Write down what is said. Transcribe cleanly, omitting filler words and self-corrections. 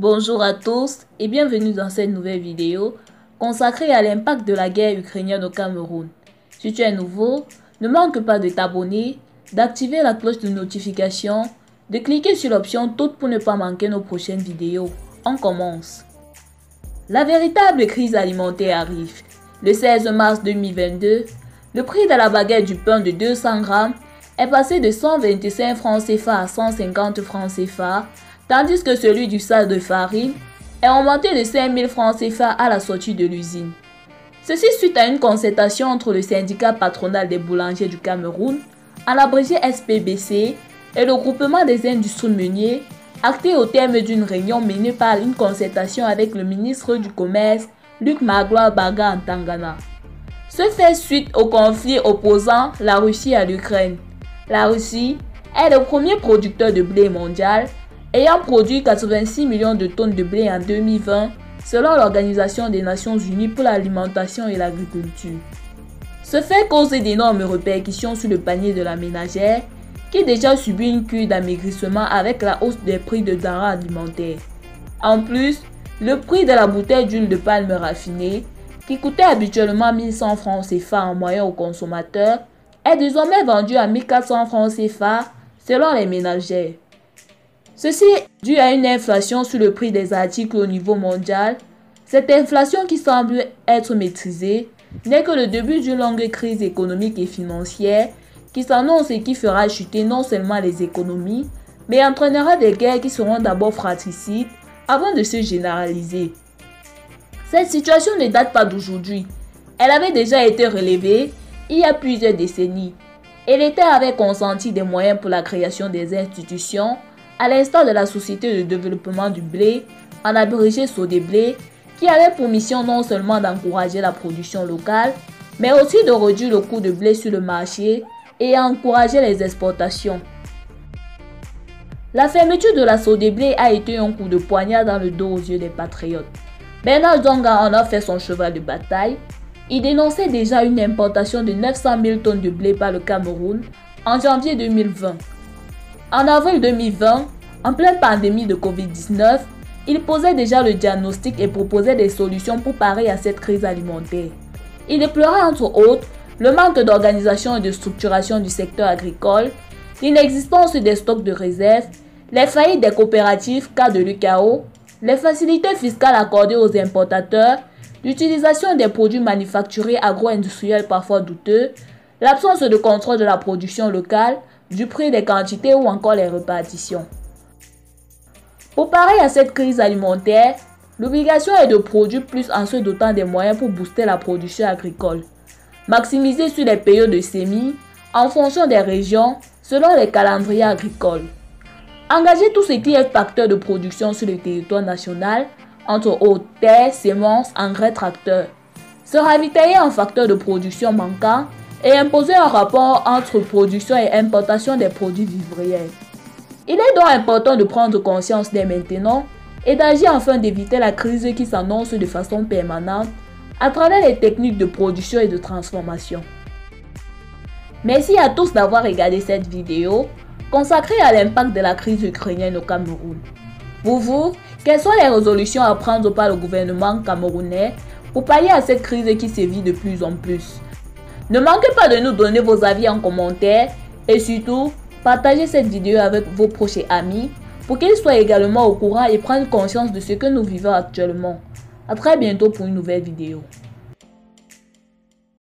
Bonjour à tous et bienvenue dans cette nouvelle vidéo consacrée à l'impact de la guerre ukrainienne au Cameroun. Si tu es nouveau, ne manque pas de t'abonner, d'activer la cloche de notification, de cliquer sur l'option toutes pour ne pas manquer nos prochaines vidéos. On commence. La véritable crise alimentaire arrive. Le 16 mars 2022, le prix de la baguette du pain de 200 grammes est passé de 125 francs CFA à 150 francs CFA, tandis que celui du sac de farine est augmenté de 5000 francs CFA à la sortie de l'usine. Ceci suite à une concertation entre le syndicat patronal des boulangers du Cameroun, en abrégé SPBC, et le groupement des industries meuniers, acté au terme d'une réunion menée par une concertation avec le ministre du Commerce, Luc Magloire Baga Ntaganda. Ce fait suite au conflit opposant la Russie à l'Ukraine. La Russie est le premier producteur de blé mondial, ayant produit 86 millions de tonnes de blé en 2020, selon l'Organisation des Nations Unies pour l'alimentation et l'agriculture. Ce fait cause d'énormes répercussions sur le panier de la ménagère, qui déjà subit une cure d'amaigrissement avec la hausse des prix de denrées alimentaires. En plus, le prix de la bouteille d'huile de palme raffinée, qui coûtait habituellement 1100 francs CFA en moyenne aux consommateurs, est désormais vendu à 1400 francs CFA selon les ménagères. Ceci est dû à une inflation sur le prix des articles au niveau mondial. Cette inflation qui semble être maîtrisée n'est que le début d'une longue crise économique et financière qui s'annonce et qui fera chuter non seulement les économies, mais entraînera des guerres qui seront d'abord fratricides avant de se généraliser. Cette situation ne date pas d'aujourd'hui. Elle avait déjà été relevée il y a plusieurs décennies, et l'État avait consenti des moyens pour la création des institutions, à l'instar de la Société de développement du blé, en abrégé SODEBLÉ, qui avait pour mission non seulement d'encourager la production locale, mais aussi de réduire le coût de blé sur le marché et à encourager les exportations. La fermeture de la SODEBLÉ a été un coup de poignard dans le dos aux yeux des patriotes. Bernard Dzonga en a fait son cheval de bataille. Il dénonçait déjà une importation de 900 000 tonnes de blé par le Cameroun en janvier 2020. En avril 2020, en pleine pandémie de Covid-19, il posait déjà le diagnostic et proposait des solutions pour parer à cette crise alimentaire. Il déplorait entre autres le manque d'organisation et de structuration du secteur agricole, l'inexistence des stocks de réserve, les faillites des coopératives cas de l'UCAO, les facilités fiscales accordées aux importateurs, l'utilisation des produits manufacturés agro-industriels parfois douteux, l'absence de contrôle de la production locale, du prix des quantités ou encore les répartitions. Pour parer à cette crise alimentaire, l'obligation est de produire plus en se dotant des moyens pour booster la production agricole. Maximiser sur les périodes de semis en fonction des régions selon les calendriers agricoles. Engager tout ce qui est facteur de production sur le territoire national, entre autres terres, semences, engrais, tracteurs. Se ravitailler en facteurs de production manquants et imposer un rapport entre production et importation des produits vivriers. Il est donc important de prendre conscience dès maintenant et d'agir afin d'éviter la crise qui s'annonce de façon permanente à travers les techniques de production et de transformation. Merci à tous d'avoir regardé cette vidéo consacrée à l'impact de la crise ukrainienne au Cameroun. Pour vous, quelles sont les résolutions à prendre par le gouvernement camerounais pour pallier à cette crise qui sévit de plus en plus? Ne manquez pas de nous donner vos avis en commentaire et surtout, partagez cette vidéo avec vos proches et amis pour qu'ils soient également au courant et prennent conscience de ce que nous vivons actuellement. À très bientôt pour une nouvelle vidéo.